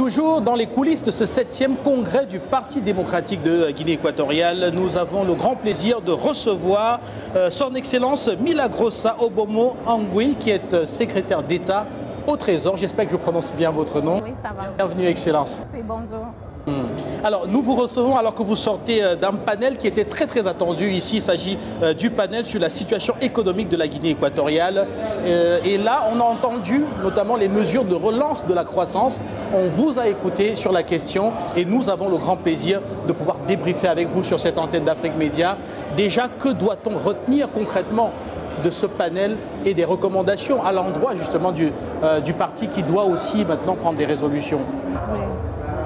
Toujours dans les coulisses de ce 7e congrès du Parti démocratique de Guinée équatoriale, nous avons le grand plaisir de recevoir son Excellence Milagrosa Obomo Angui, qui est secrétaire d'État au Trésor. J'espère que je prononce bien votre nom. Oui, ça va. Bienvenue, Excellence. Oui, bonjour. Alors, nous vous recevons alors que vous sortez d'un panel qui était très attendu ici. Il s'agit du panel sur la situation économique de la Guinée équatoriale. Et là, on a entendu notamment les mesures de relance de la croissance. On vous a écouté sur la question et nous avons le grand plaisir de pouvoir débriefer avec vous sur cette antenne d'Afrique Média. Déjà, que doit-on retenir concrètement de ce panel et des recommandations à l'endroit justement du parti qui doit aussi maintenant prendre des résolutions? Oui.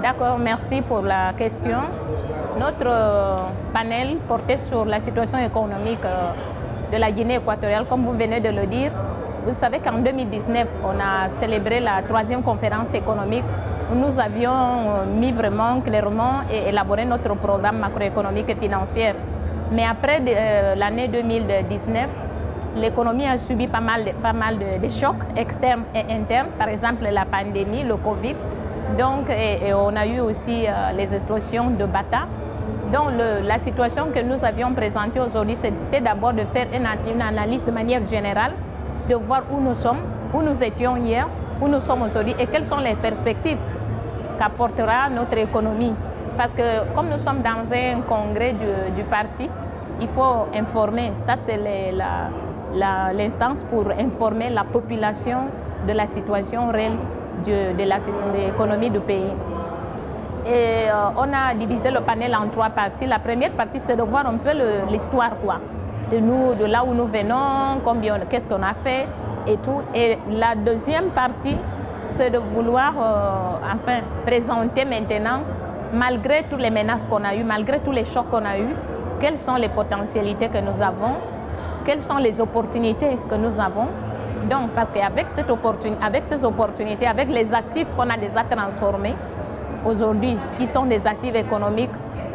D'accord, merci pour la question. Notre panel portait sur la situation économique de la Guinée équatoriale, comme vous venez de le dire. Vous savez qu'en 2019, on a célébré la 3e conférence économique où nous avions mis vraiment clairement et élaboré notre programme macroéconomique et financier. Mais après l'année 2019, l'économie a subi pas mal de chocs externes et internes, par exemple la pandémie, le Covid. Donc, et on a eu aussi les explosions de Bata. Donc, la situation que nous avions présentée aujourd'hui, c'était d'abord de faire une analyse de manière générale, de voir où nous sommes, où nous étions hier, où nous sommes aujourd'hui et quelles sont les perspectives qu'apportera notre économie. Parce que comme nous sommes dans un congrès du parti, il faut informer. Ça, c'est l'instance pour informer la population de la situation réelle de l'économie du pays. Et on a divisé le panel en 3 parties. La première partie, c'est de voir un peu l'histoire de nous, de là où nous venons, qu'est-ce qu'on a fait et tout. Et la deuxième partie, c'est de vouloir enfin présenter maintenant, malgré toutes les menaces qu'on a eues, malgré tous les chocs qu'on a eus, quelles sont les potentialités que nous avons, quelles sont les opportunités que nous avons. Donc, parce qu'avec ces opportunités, avec les actifs qu'on a déjà transformés aujourd'hui, qui sont des actifs économiques,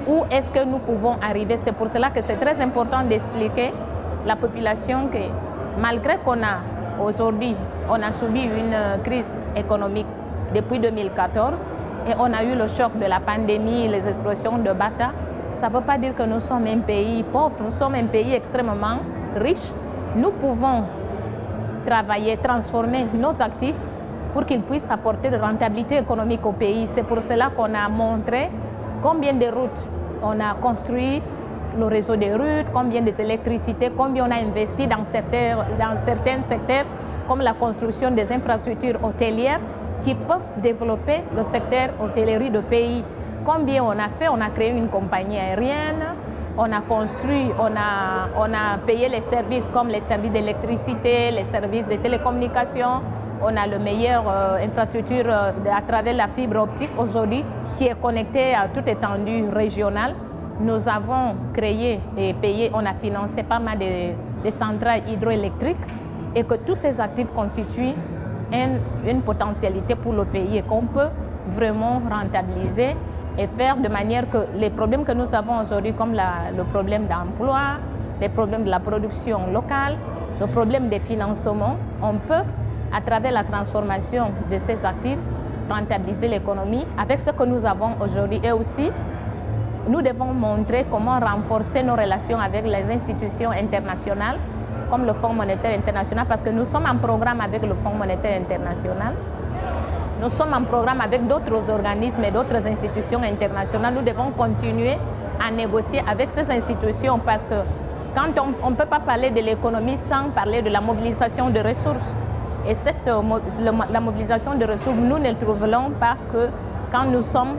où est-ce que nous pouvons arriver? C'est pour cela que c'est très important d'expliquer à la population que malgré qu'on a aujourd'hui, on a subi une crise économique depuis 2014 et on a eu le choc de la pandémie, les explosions de Bata, ça ne veut pas dire que nous sommes un pays pauvre, nous sommes un pays extrêmement riche. Nous pouvons travailler, transformer nos actifs pour qu'ils puissent apporter de rentabilité économique au pays. C'est pour cela qu'on a montré combien de routes on a construit, le réseau des routes, combien d'électricité, combien on a investi dans certains secteurs comme la construction des infrastructures hôtelières qui peuvent développer le secteur hôtellerie du pays. Combien on a fait? On a créé une compagnie aérienne, on a construit, on a payé les services comme les services d'électricité, les services de télécommunications. On a le meilleur infrastructure à travers la fibre optique aujourd'hui qui est connectée à toute étendue régionale. Nous avons créé et payé, on a financé pas mal de centrales hydroélectriques et que tous ces actifs constituent une potentialité pour le pays et qu'on peut vraiment rentabiliser et faire de manière que les problèmes que nous avons aujourd'hui, comme le problème d'emploi, les problèmes de la production locale, le problème des financements, on peut, à travers la transformation de ces actifs, rentabiliser l'économie avec ce que nous avons aujourd'hui. Et aussi, nous devons montrer comment renforcer nos relations avec les institutions internationales, comme le Fonds monétaire international, parce que nous sommes en programme avec le Fonds monétaire international. Nous sommes en programme avec d'autres organismes et d'autres institutions internationales. Nous devons continuer à négocier avec ces institutions parce que quand on ne peut pas parler de l'économie sans parler de la mobilisation de ressources. Et la mobilisation de ressources, nous ne le trouverons pas que quand nous sommes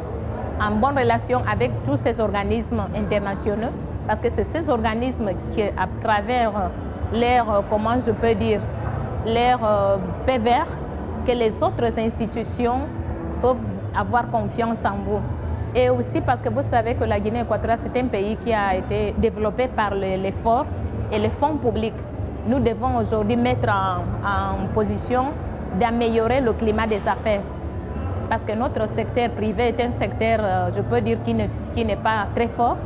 en bonne relation avec tous ces organismes internationaux, parce que c'est ces organismes qui, à travers leur, comment je peux dire, leur fait vert, que les autres institutions peuvent avoir confiance en vous. Et aussi parce que vous savez que la Guinée équatoriale, c'est un pays qui a été développé par l'effort et les fonds publics. Nous devons aujourd'hui mettre en position d'améliorer le climat des affaires. Parce que notre secteur privé est un secteur, je peux dire, qui n'est pas très fort.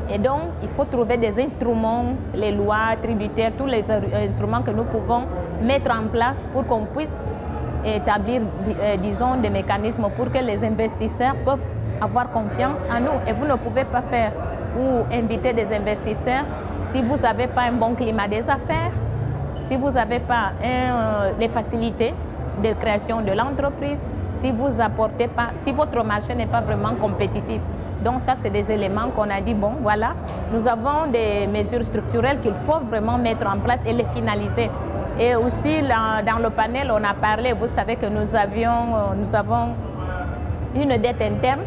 Et donc, il faut trouver des instruments, les lois tributaires, tous les instruments que nous pouvons mettre en place pour qu'on puisse et établir, disons, des mécanismes pour que les investisseurs peuvent avoir confiance en nous. Et vous ne pouvez pas faire ou inviter des investisseurs si vous n'avez pas un bon climat des affaires, si vous n'avez pas les facilités de création de l'entreprise, si vous apportez pas, si votre marché n'est pas vraiment compétitif. Donc ça, c'est des éléments qu'on a dit, bon, voilà, nous avons des mesures structurelles qu'il faut vraiment mettre en place et les finaliser. Et aussi, dans le panel, on a parlé, vous savez que nous avons une dette interne.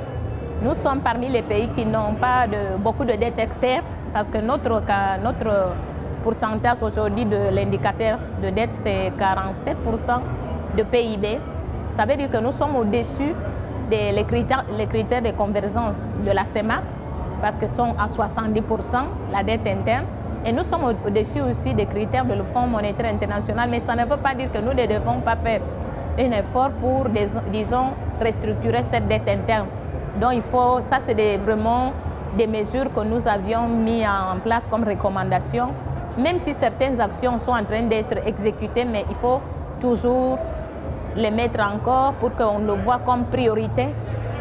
Nous sommes parmi les pays qui n'ont pas beaucoup de dettes externes parce que notre pourcentage aujourd'hui de l'indicateur de dette, c'est 47% de PIB. Ça veut dire que nous sommes au-dessus des critères de convergence de la CEMAC parce que sont à 70% la dette interne. Et nous sommes au-dessus aussi des critères de le Fonds monétaire international, mais ça ne veut pas dire que nous ne devons pas faire un effort pour, disons, restructurer cette dette interne. Donc il faut, ça c'est vraiment des mesures que nous avions mis en place comme recommandation, même si certaines actions sont en train d'être exécutées, mais il faut toujours les mettre encore pour qu'on le voit comme priorité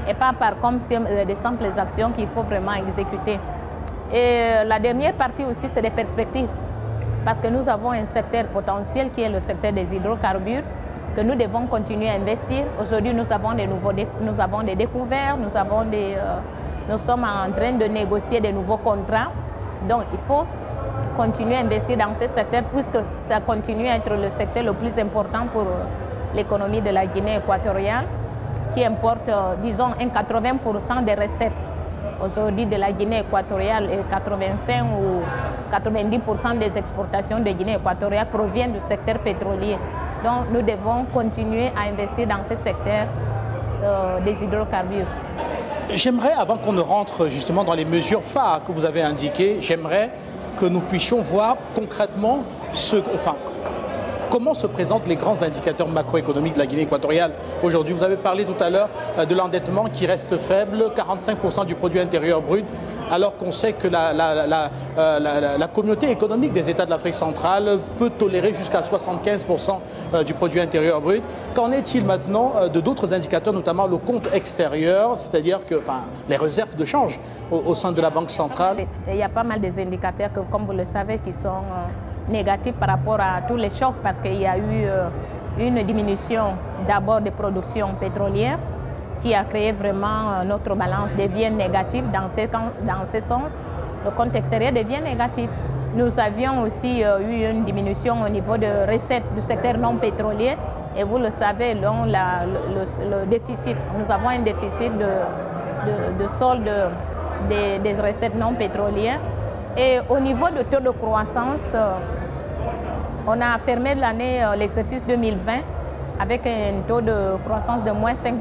et pas comme des simples actions qu'il faut vraiment exécuter. Et la dernière partie aussi, c'est des perspectives, parce que nous avons un secteur potentiel qui est le secteur des hydrocarbures, que nous devons continuer à investir. Aujourd'hui, nous avons des découvertes, nous sommes en train de négocier des nouveaux contrats. Donc, il faut continuer à investir dans ce secteur puisque ça continue à être le secteur le plus important pour l'économie de la Guinée équatoriale, qui importe, disons, 80% des recettes aujourd'hui de la Guinée équatoriale et 85 ou 90% des exportations de Guinée équatoriale proviennent du secteur pétrolier. Donc nous devons continuer à investir dans ce secteur des hydrocarbures. J'aimerais, avant qu'on ne rentre justement dans les mesures phares que vous avez indiquées, j'aimerais que nous puissions voir concrètement comment se présentent les grands indicateurs macroéconomiques de la Guinée équatoriale aujourd'hui. Vous avez parlé tout à l'heure de l'endettement qui reste faible, 45% du produit intérieur brut, alors qu'on sait que la communauté économique des États de l'Afrique centrale peut tolérer jusqu'à 75% du produit intérieur brut. Qu'en est-il maintenant de d'autres indicateurs, notamment le compte extérieur, c'est-à-dire que les réserves de change au sein de la Banque centrale? Il y a pas mal des indicateurs, comme vous le savez, qui sont négatifs par rapport à tous les chocs, parce qu'il y a eu une diminution d'abord des productions pétrolières qui a créé vraiment notre balance devient négative dans ce sens. Le compte extérieur devient négatif. Nous avions aussi eu une diminution au niveau de recettes du secteur non pétrolier et vous le savez, le déficit, nous avons un déficit de solde des recettes non pétrolières. Et au niveau du taux de croissance, on a fermé l'année, l'exercice 2020 avec un taux de croissance de moins 5%,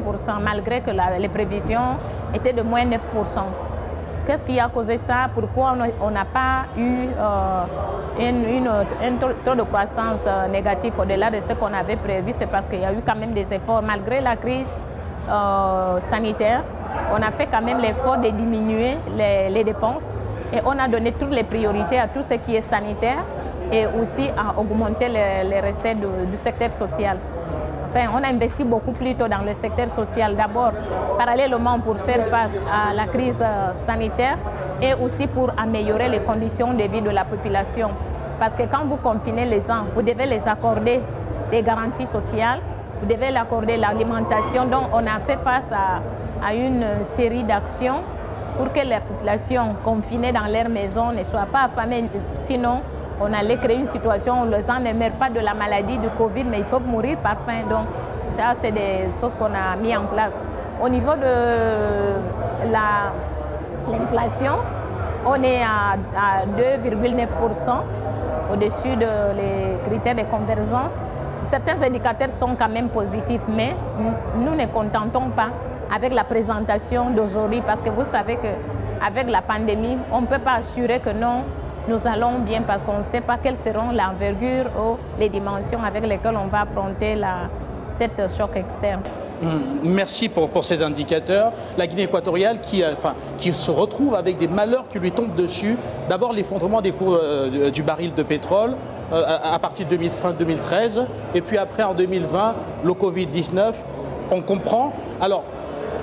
malgré que les prévisions étaient de moins 9%. Qu'est-ce qui a causé ça? Pourquoi on n'a pas eu un taux de croissance négatif au-delà de ce qu'on avait prévu? C'est parce qu'il y a eu quand même des efforts, malgré la crise sanitaire, on a fait quand même l'effort de diminuer les dépenses. Et on a donné toutes les priorités à tout ce qui est sanitaire et aussi à augmenter les recettes du secteur social. Enfin, on a investi beaucoup plus tôt dans le secteur social, d'abord parallèlement pour faire face à la crise sanitaire et aussi pour améliorer les conditions de vie de la population. Parce que quand vous confinez les gens, vous devez les accorder des garanties sociales, vous devez l'accorder l'alimentation. Donc on a fait face à une série d'actions pour que la population confinée dans leur maison ne soit pas affamée. Sinon, on allait créer une situation où les gens ne meurent pas de la maladie du Covid, mais ils peuvent mourir par faim. Donc, ça, c'est des choses qu'on a mis en place. Au niveau de l'inflation, on est à 2,9%, au-dessus des critères de convergence. Certains indicateurs sont quand même positifs, mais nous ne contentons pas avec la présentation d'aujourd'hui, parce que vous savez qu'avec la pandémie, on ne peut pas assurer que non, nous allons bien, parce qu'on ne sait pas quelles seront l'envergure ou les dimensions avec lesquelles on va affronter cette choc externe. Merci pour ces indicateurs. La Guinée équatoriale qui se retrouve avec des malheurs qui lui tombent dessus. D'abord l'effondrement des cours du baril de pétrole. à partir de fin 2013. Et puis après, en 2020, le Covid-19, on comprend. Alors,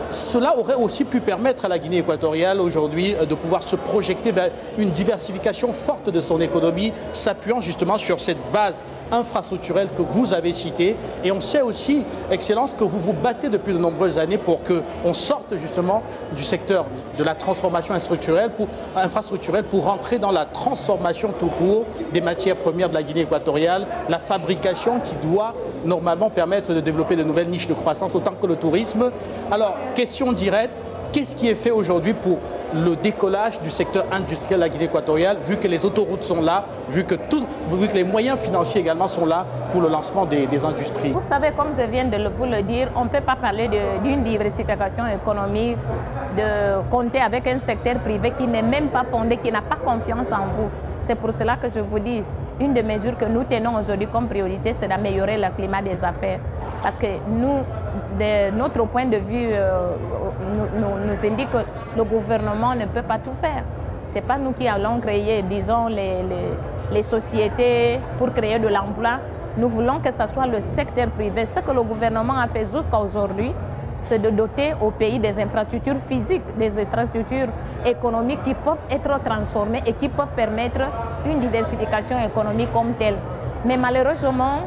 cela aurait aussi pu permettre à la Guinée équatoriale aujourd'hui de pouvoir se projeter vers une diversification forte de son économie, s'appuyant justement sur cette base infrastructurelle que vous avez citée. Et on sait aussi, Excellence, que vous vous battez depuis de nombreuses années pour qu'on sorte justement du secteur de la transformation infrastructurelle pour rentrer dans la transformation tout court des matières premières de la Guinée équatoriale, la fabrication qui doit normalement permettre de développer de nouvelles niches de croissance autant que le tourisme. Alors, question directe, qu'est-ce qui est fait aujourd'hui pour le décollage du secteur industriel de la Guinée équatoriale, vu que les autoroutes sont là, vu que les moyens financiers également sont là pour le lancement des industries? Vous savez, comme je viens de vous le dire, on ne peut pas parler d'une diversification économique, de compter avec un secteur privé qui n'est même pas fondé, qui n'a pas confiance en vous. C'est pour cela que je vous dis, une des mesures que nous tenons aujourd'hui comme priorité, c'est d'améliorer le climat des affaires. Parce que nous, de notre point de vue, nous indique que le gouvernement ne peut pas tout faire. Ce n'est pas nous qui allons créer, disons, les sociétés pour créer de l'emploi. Nous voulons que ce soit le secteur privé. Ce que le gouvernement a fait jusqu'à aujourd'hui, c'est de doter au pays des infrastructures physiques, des infrastructures économiques qui peuvent être transformées et qui peuvent permettre une diversification économique comme telle. Mais malheureusement,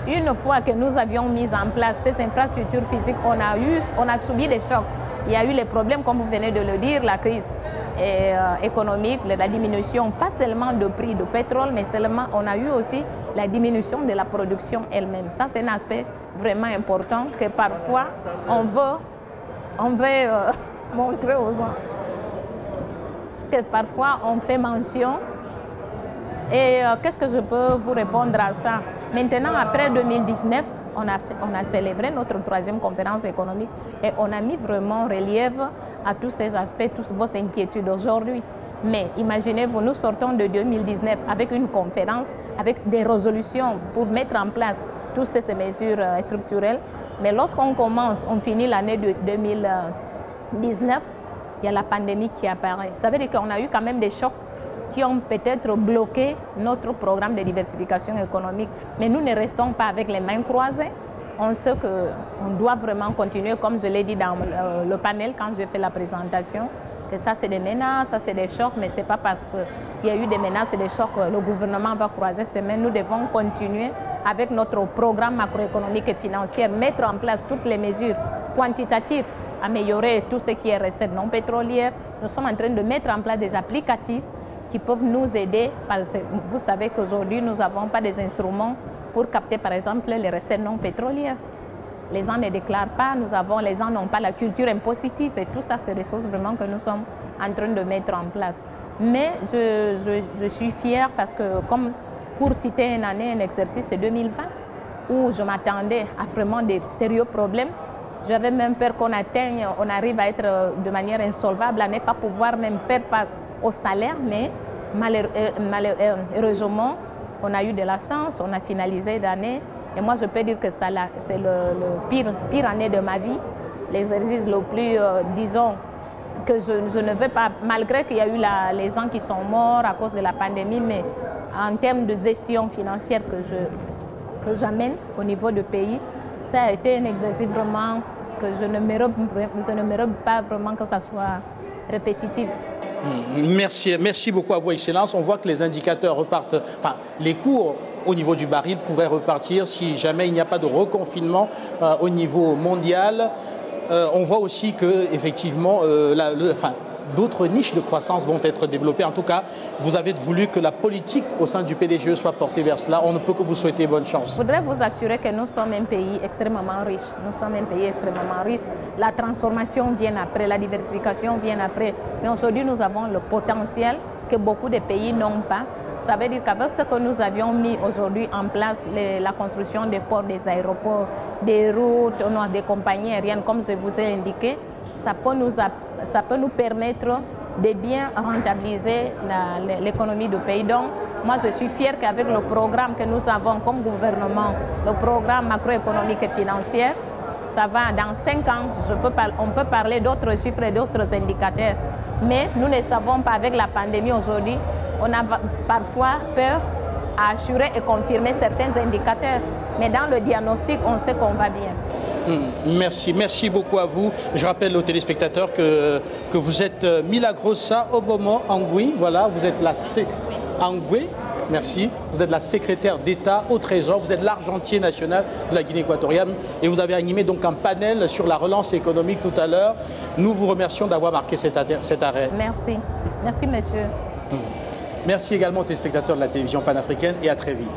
une fois que nous avions mis en place ces infrastructures physiques, on a subi des chocs. Il y a eu les problèmes, comme vous venez de le dire, la crise économique, la diminution, pas seulement de prix de pétrole, mais seulement on a eu aussi la diminution de la production elle-même. Ça, c'est un aspect vraiment important que parfois on veut montrer aux gens. Parce que parfois on fait mention. Et qu'est-ce que je peux vous répondre à ça? Maintenant, après 2019, on a célébré notre 3e conférence économique et on a mis vraiment en relief à tous ces aspects, toutes vos inquiétudes aujourd'hui. Mais imaginez-vous, nous sortons de 2019 avec une conférence, avec des résolutions pour mettre en place toutes ces mesures structurelles. Mais lorsqu'on commence, on finit l'année de 2019, il y a la pandémie qui apparaît. Ça veut dire qu'on a eu quand même des chocs qui ont peut-être bloqué notre programme de diversification économique. Mais nous ne restons pas avec les mains croisées. On sait qu'on doit vraiment continuer, comme je l'ai dit dans le panel quand j'ai fait la présentation, que ça c'est des menaces, ça c'est des chocs, mais ce n'est pas parce qu'il y a eu des menaces et des chocs que le gouvernement va croiser ses mains. Nous devons continuer avec notre programme macroéconomique et financier, mettre en place toutes les mesures quantitatives, améliorer tout ce qui est recettes non pétrolières. Nous sommes en train de mettre en place des applicatifs qui peuvent nous aider, parce que vous savez qu'aujourd'hui, nous n'avons pas des instruments pour capter, par exemple, les recettes non pétrolières. Les gens ne déclarent pas, les gens n'ont pas la culture impositive et tout ça, c'est des choses vraiment que nous sommes en train de mettre en place. Mais je suis fière parce que, comme pour citer une année, un exercice, c'est 2020, où je m'attendais à vraiment des sérieux problèmes. J'avais même peur qu'on arrive à être de manière insolvable, à ne pas pouvoir même faire face au salaire, mais malheureusement, on a eu de la chance, on a finalisé l'année. Et moi, je peux dire que c'est le pire année de ma vie, l'exercice le plus, disons, que je ne veux pas, malgré qu'il y a eu les gens qui sont morts à cause de la pandémie, mais en termes de gestion financière que j'amène au niveau du pays, ça a été un exercice vraiment que je ne mérite pas vraiment que ça soit répétitif. Merci beaucoup à vous, Excellence. On voit que les indicateurs repartent, enfin, les cours au niveau du baril pourraient repartir si jamais il n'y a pas de reconfinement au niveau mondial. On voit aussi que, effectivement, d'autres niches de croissance vont être développées. En tout cas, vous avez voulu que la politique au sein du PDGE soit portée vers cela. On ne peut que vous souhaiter bonne chance. Je voudrais vous assurer que nous sommes un pays extrêmement riche. Nous sommes un pays extrêmement riche. La transformation vient après, la diversification vient après. Mais aujourd'hui, nous avons le potentiel que beaucoup de pays n'ont pas. Ça veut dire qu'avec ce que nous avions mis aujourd'hui en place, la construction des ports, des aéroports, des routes, des compagnies aériennes, comme je vous ai indiqué, ça peut nous permettre de bien rentabiliser l'économie du pays. Donc, moi, je suis fière qu'avec le programme que nous avons comme gouvernement, le programme macroéconomique et financier, ça va dans 5 ans, on peut parler d'autres chiffres et d'autres indicateurs. Mais nous ne savons pas, avec la pandémie aujourd'hui, on a parfois peur à assurer et confirmer certains indicateurs. Mais dans le diagnostic, on sait qu'on va bien. Merci beaucoup à vous. Je rappelle aux téléspectateurs que vous êtes Milagrosa Obomo Angui. Voilà, vous êtes la Angui. Merci. Vous êtes la secrétaire d'État au Trésor. Vous êtes l'argentier national de la Guinée équatoriale et vous avez animé donc un panel sur la relance économique tout à l'heure. Nous vous remercions d'avoir marqué cet arrêt. Merci. Merci, monsieur. Merci également aux téléspectateurs de la télévision panafricaine et à très vite.